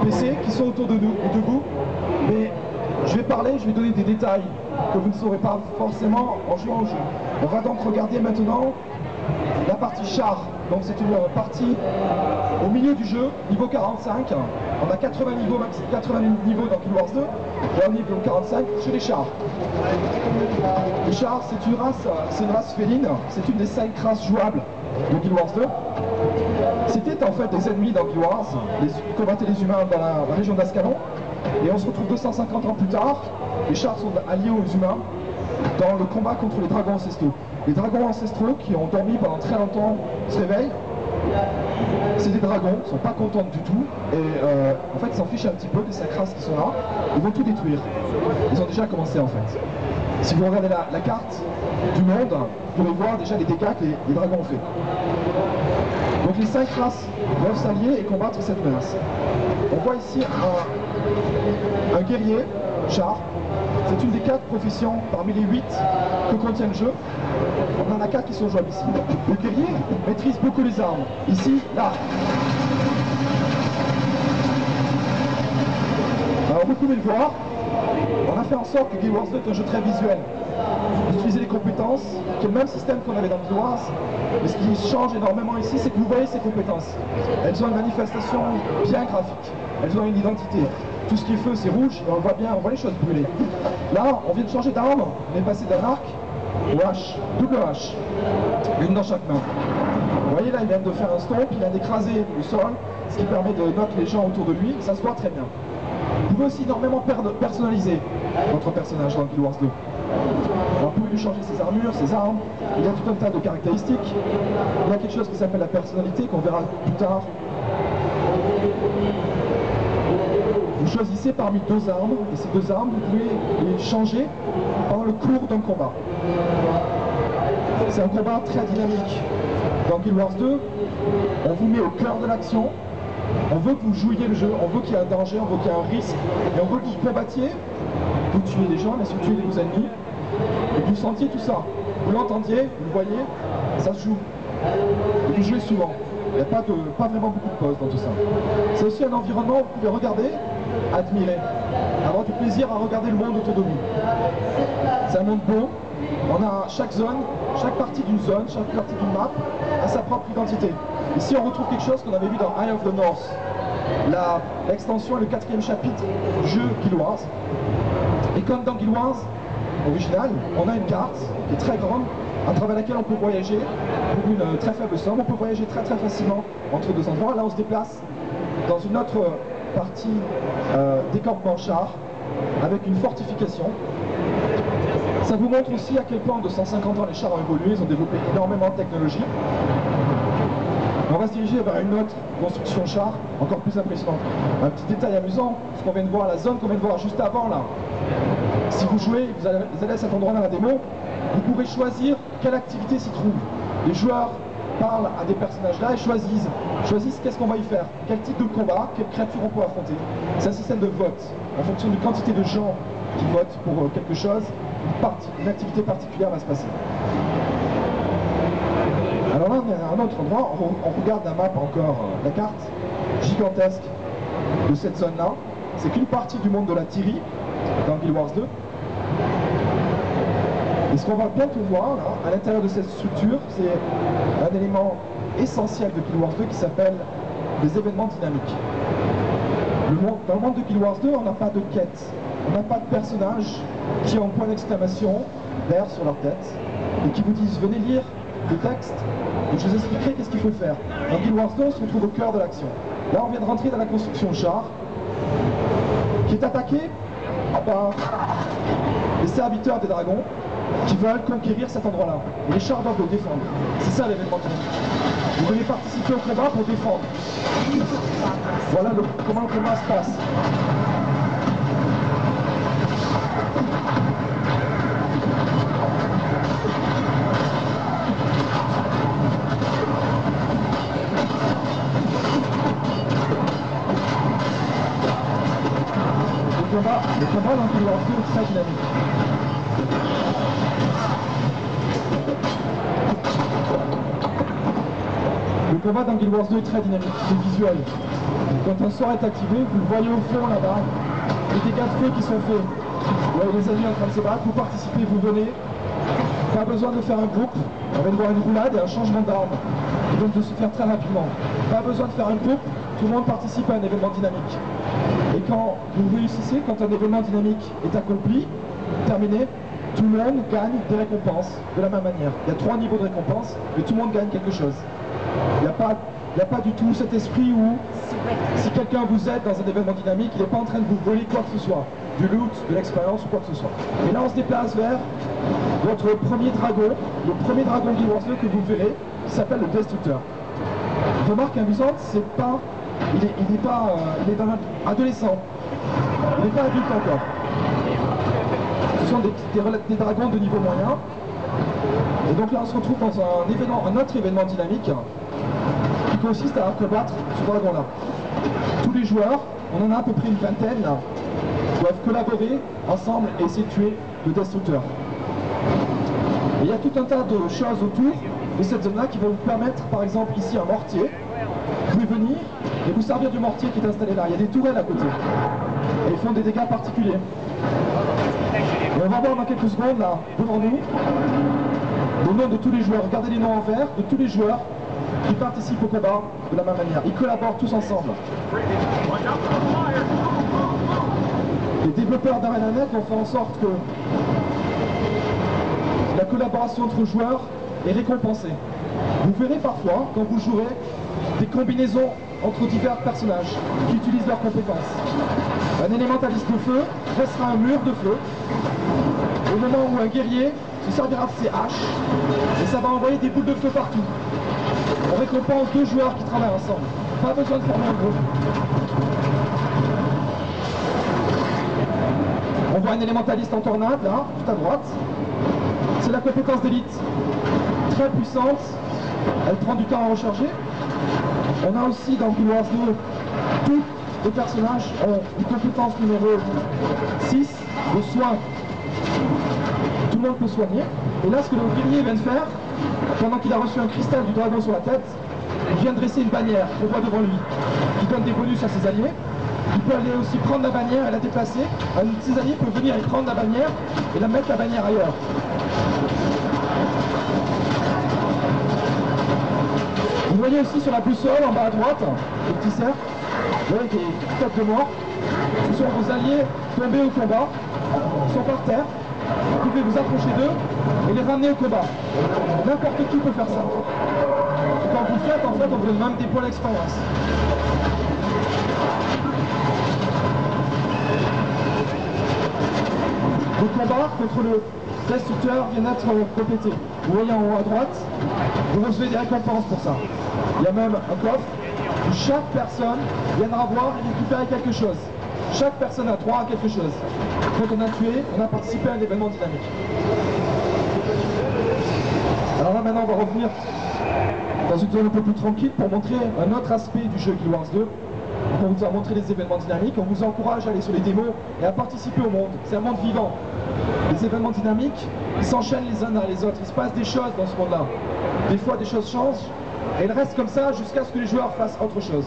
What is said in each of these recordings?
NPC qui sont autour de vous, mais je vais donner des détails que vous ne saurez pas forcément en jouant au jeu. On va donc regarder maintenant la partie char. Donc c'est une partie au milieu du jeu, niveau 45. On a 80 niveaux dans Guild Wars 2, et au niveau 45 chez les chars. Les chars, c'est une race féline, c'est une des 5 races jouables de Guild Wars 2. C'était en fait des ennemis dans Guild Wars, ils combattaient les humains dans la région d'Ascalon, et on se retrouve 250 ans plus tard, les chars sont alliés aux humains dans le combat contre les dragons ancestraux. Les dragons ancestraux qui ont dormi pendant très longtemps se réveillent. C'est des dragons, ils ne sont pas contents du tout, et en fait ils s'en fichent un petit peu des 5 races qui sont là, ils vont tout détruire. Ils ont déjà commencé en fait. Si vous regardez la carte du monde, vous pourrez voir déjà les dégâts que les dragons ont fait. Donc les 5 races doivent s'allier et combattre cette menace. On voit ici un guerrier, char. C'est une des 4 professions parmi les 8 que contient le jeu. On en a 4 qui sont jouables ici. Le guerrier maîtrise beaucoup les armes. Ici, l'arc. Alors vous pouvez le voir, on a fait en sorte que Guild Wars 2 est un jeu très visuel. Vous utilisez les compétences, qui est le même système qu'on avait dans Guild Wars, mais ce qui change énormément ici, c'est que vous voyez ces compétences. Elles ont une manifestation bien graphique, elles ont une identité. Tout ce qui est feu, c'est rouge, et on voit bien, on voit les choses brûler. Là, on vient de changer d'arme, on est passé d'un arc au hache, double hache, une dans chaque main. Vous voyez là, il vient de faire un stomp, il vient d'écraser le sol, ce qui permet de knock les gens autour de lui, ça se voit très bien. Vous pouvez aussi énormément personnaliser votre personnage dans Guild Wars 2. Alors, vous pouvez lui changer ses armures, ses armes, il y a tout un tas de caractéristiques. Il y a quelque chose qui s'appelle la personnalité, qu'on verra plus tard. Vous choisissez parmi 2 armes, et ces 2 armes, vous pouvez les changer pendant le cours d'un combat. C'est un combat très dynamique. Dans Guild Wars 2, on vous met au cœur de l'action, on veut que vous jouiez le jeu, on veut qu'il y ait un danger, on veut qu'il y ait un risque, et on veut que vous combattiez, vous tuez des gens, mais si vous tuez vos ennemis, et que vous sentiez tout ça. Vous l'entendiez, vous le voyez, ça se joue. Et vous jouez souvent. Il n'y a pas vraiment beaucoup de pauses dans tout ça. C'est aussi un environnement où vous pouvez regarder, admirer, avoir du plaisir à regarder le monde autour de vous. C'est un monde beau, on a chaque zone, chaque partie d'une zone, chaque partie d'une map a sa propre identité. Ici on retrouve quelque chose qu'on avait vu dans Eye of the North, l'extension et le 4e chapitre du jeu Guild Wars. Et comme dans Guild Wars original, on a une carte qui est très grande, à travers laquelle on peut voyager pour une très faible somme. On peut voyager très facilement entre 2 endroits. Là on se déplace dans une autre partie des campements chars avec une fortification. Ça vous montre aussi à quel point en 250 ans les chars ont évolué, ils ont développé énormément de technologie. On va se diriger vers une autre construction char, encore plus impressionnante. Un petit détail amusant, ce qu'on vient de voir, la zone qu'on vient de voir juste avant là. Si vous jouez, vous allez à cet endroit dans la démo, vous pourrez choisir quelle activité s'y trouve. Les joueurs parlent à des personnages là et choisissent qu'est-ce qu'on va y faire, quel type de combat, quelle créature on peut affronter. C'est un système de vote. En fonction de quantité de gens qui votent pour quelque chose, une activité particulière va se passer. Alors là, on est à un autre endroit, on regarde la map encore, la carte gigantesque de cette zone-là. C'est qu'une partie du monde de la Tyrie, dans Guild Wars 2. Et ce qu'on va bientôt voir, là, à l'intérieur de cette structure, c'est un élément essentiel de Guild Wars 2 qui s'appelle les événements dynamiques. Dans le monde de Guild Wars 2, on n'a pas de quête, on n'a pas de personnages qui ont un point d'exclamation vert sur leur tête et qui vous disent venez lire le texte et je vous expliquerai qu'est-ce qu'il faut faire. Dans Guild Wars 2, on se retrouve au cœur de l'action. Là, on vient de rentrer dans la construction char qui est attaquée par les serviteurs des dragons qui veulent conquérir cet endroit-là. Et les chars doivent le défendre. C'est ça l'événement dynamique. Vous devez participer au combat pour défendre. Voilà comment le combat se passe. Le combat dans Guild Wars 2 est très dynamique. Le combat dans Guild Wars 2 est très dynamique, c'est visuel. Quand un sort est activé, vous le voyez au fond là-bas, les dégâts de feu qui sont faits. Vous voyez les ennemis en train de se battre, vous participez, vous venez. Pas besoin de faire un groupe, on vient de voir une roulade et un changement d'arme. Et donc de se faire très rapidement. Pas besoin de faire un groupe, tout le monde participe à un événement dynamique. Et quand vous réussissez, quand un événement dynamique est accompli, terminé, tout le monde gagne des récompenses de la même manière. Il y a 3 niveaux de récompenses, mais tout le monde gagne quelque chose. Il n'y a pas du tout cet esprit où si quelqu'un vous aide dans un événement dynamique, il n'est pas en train de vous voler quoi que ce soit, du loot, de l'expérience ou quoi que ce soit. Et là on se déplace vers votre premier dragon, le premier dragon Guild Wars 2 que vous verrez, qui s'appelle le Destructeur. Remarque amusante, c'est pas, il est dans adolescent, il n'est pas adulte encore. Ce sont des dragons de niveau moyen. Et donc là on se retrouve dans un autre événement dynamique qui consiste à combattre ce dragon-là. Tous les joueurs, on en a à peu près une vingtaine, doivent collaborer ensemble et essayer de tuer le Destructeur. Et il y a tout un tas de choses autour de cette zone-là qui vont vous permettre, par exemple ici un mortier, vous pouvez venir et vous servir du mortier qui est installé là. Il y a des tourelles à côté et ils font des dégâts particuliers. Et on va voir dans quelques secondes là, devant nous, le nom de tous les joueurs. Regardez les noms en vert de tous les joueurs qui participent au combat de la même manière. Ils collaborent tous ensemble. Les développeurs d'ArenaNet ont fait en sorte que la collaboration entre joueurs est récompensée. Vous verrez parfois, quand vous jouerez, des combinaisons entre divers personnages qui utilisent leurs compétences. Un élémentaliste de feu dressera un mur de feu au moment où un guerrier se servira de ses haches et ça va envoyer des boules de feu partout. On récompense 2 joueurs qui travaillent ensemble. Pas besoin de former un groupe. On voit un élémentaliste en tornade, là, tout à droite. C'est la compétence d'élite. Très puissante. Elle prend du temps à recharger. On a aussi dans Guild Wars 2, tous les personnages ont une compétence numéro 6, le soin. Tout le monde peut soigner. Et là, ce que le guerrier vient de faire, pendant qu'il a reçu un cristal du dragon sur la tête, il vient dresser une bannière qu'on voit devant lui, qui donne des bonus à ses alliés. Il peut aller aussi prendre la bannière et la déplacer. Un de ses alliés peut venir et prendre la bannière et la mettre la bannière ailleurs. Vous voyez aussi sur la boussole, en bas à droite, le petit cercle, vous voyez des têtes de mort. Ce sont vos alliés tombés au combat, ils sont par terre. Vous pouvez vous approcher d'eux et les ramener au combat. N'importe qui peut faire ça. Et quand vous le faites, en fait, on vous donne même des points d'expérience. Le combat contre le Destructeur vient d'être complété. Vous voyez en haut à droite, vous recevez des récompenses pour ça. Il y a même un coffre où chaque personne viendra voir et récupérer quelque chose. Chaque personne a droit à quelque chose. Quand on a tué, on a participé à un événement dynamique. Alors là maintenant on va revenir dans une zone un peu plus tranquille pour montrer un autre aspect du jeu Guild Wars 2. On vous a montré les événements dynamiques, on vous encourage à aller sur les démos et à participer au monde. C'est un monde vivant. Les événements dynamiques, ils s'enchaînent les uns derrière les autres. Il se passe des choses dans ce monde-là. Des fois, des choses changent et elles restent comme ça jusqu'à ce que les joueurs fassent autre chose.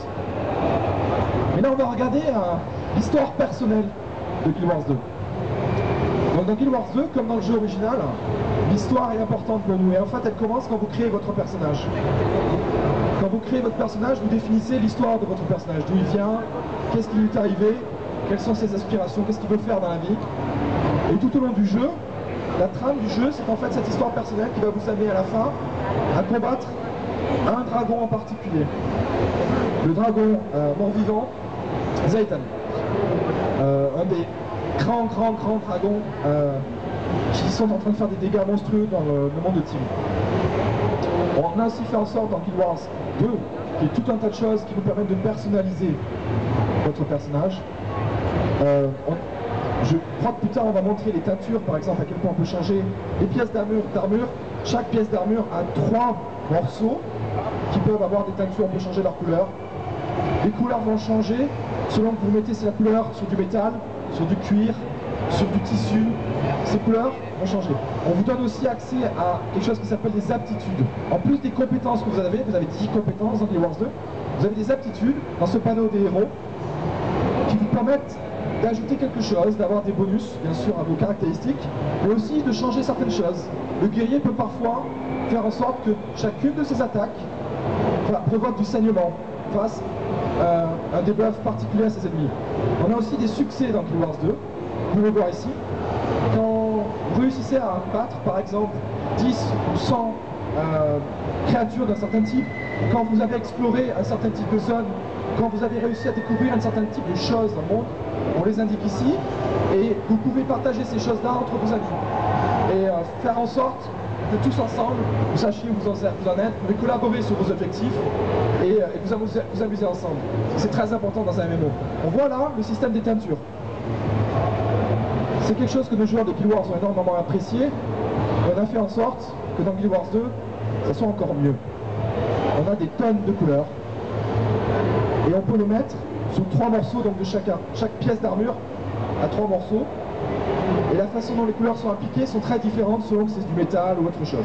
Mais là, on va regarder l'histoire personnelle de Guild Wars 2. Donc, dans Guild Wars 2, comme dans le jeu original, l'histoire est importante pour nous. Et en fait, elle commence quand vous créez votre personnage. Quand vous créez votre personnage, vous définissez l'histoire de votre personnage. D'où il vient, qu'est-ce qui lui est arrivé, quelles sont ses aspirations, qu'est-ce qu'il veut faire dans la vie. Et tout au long du jeu, la trame du jeu, c'est en fait cette histoire personnelle qui va vous amener à la fin à combattre un dragon en particulier. Le dragon mort-vivant, Zaytan. Un des grands dragons qui sont en train de faire des dégâts monstrueux dans le monde de Team. On a aussi fait en sorte dans Guild Wars 2 qu'il y ait tout un tas de choses qui vous permettent de personnaliser votre personnage. Je crois que plus tard on va montrer les teintures, par exemple, à quel point on peut changer les pièces d'armure. Chaque pièce d'armure a 3 morceaux qui peuvent avoir des teintures, on peut changer leur couleur. Les couleurs vont changer selon que vous mettez la couleur sur du métal, sur du cuir, sur du tissu. Ces couleurs vont changer. On vous donne aussi accès à quelque chose qui s'appelle des aptitudes. En plus des compétences que vous avez 10 compétences dans Guild Wars 2, vous avez des aptitudes dans ce panneau des héros qui vous permettent d'ajouter quelque chose, d'avoir des bonus, bien sûr, à vos caractéristiques, mais aussi de changer certaines choses. Le guerrier peut parfois faire en sorte que chacune de ses attaques provoque du saignement, fasse un debuff particulier à ses ennemis. On a aussi des succès dans Guild Wars 2, vous pouvez le voir ici. Quand vous réussissez à battre, par exemple, 10 ou 100 créatures d'un certain type, quand vous avez exploré un certain type de zone, quand vous avez réussi à découvrir un certain type de choses dans le monde, on les indique ici, et vous pouvez partager ces choses-là entre vos amis. Et faire en sorte que tous ensemble, vous sachiez où vous en êtes, vous pouvez collaborer sur vos objectifs et vous amuser ensemble. C'est très important dans un MMO. On voit là le système des teintures. C'est quelque chose que nos joueurs de Guild Wars ont énormément apprécié. Et on a fait en sorte que dans Guild Wars 2, ça soit encore mieux. On a des tonnes de couleurs. Et on peut le mettre sur 3 morceaux donc de chacun. Chaque pièce d'armure a 3 morceaux. Et la façon dont les couleurs sont appliquées sont très différentes selon que c'est du métal ou autre chose.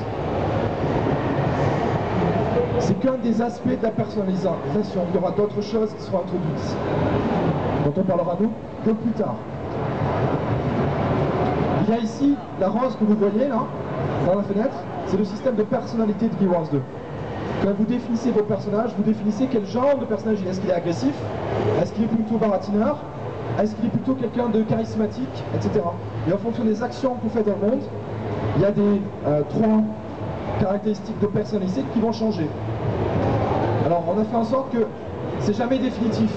C'est qu'un des aspects de la personnalisation. Il y aura d'autres choses qui seront introduites ici, dont on parlera nous que plus tard. Il y a ici la rose que vous voyez là, dans la fenêtre, c'est le système de personnalité de Guild Wars 2. Quand vous définissez vos personnages, vous définissez quel genre de personnage il est. Est-ce qu'il est agressif? Est-ce qu'il est plutôt baratineur? Est-ce qu'il est plutôt quelqu'un de charismatique, etc. Et en fonction des actions que vous faites dans le monde, il y a des 3 caractéristiques de personnalité qui vont changer. Alors on a fait en sorte que c'est jamais définitif.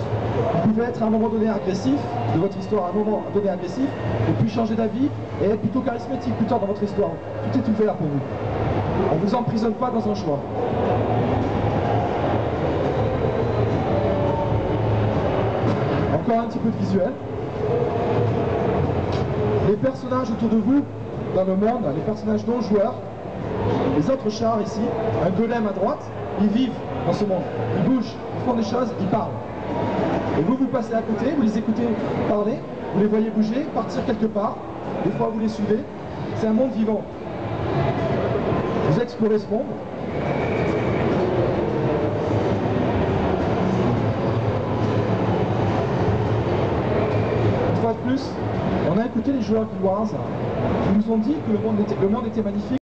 Vous pouvez être à un moment donné agressif, de votre histoire à un moment donné agressif, et puis changer d'avis et être plutôt charismatique plus tard dans votre histoire. Tout est ouvert pour vous. On ne vous emprisonne pas dans un choix. Encore un petit peu de visuel. Les personnages autour de vous, dans le monde, les personnages non joueurs, les autres chars ici, un golem à droite, ils vivent dans ce monde. Ils bougent, ils font des choses, ils parlent. Et vous, vous passez à côté, vous les écoutez parler, vous les voyez bouger, partir quelque part, des fois vous les suivez. C'est un monde vivant. Vous explorez ce monde. Une fois de plus, on a écouté les joueurs Guild Wars qui nous ont dit que le monde était magnifique.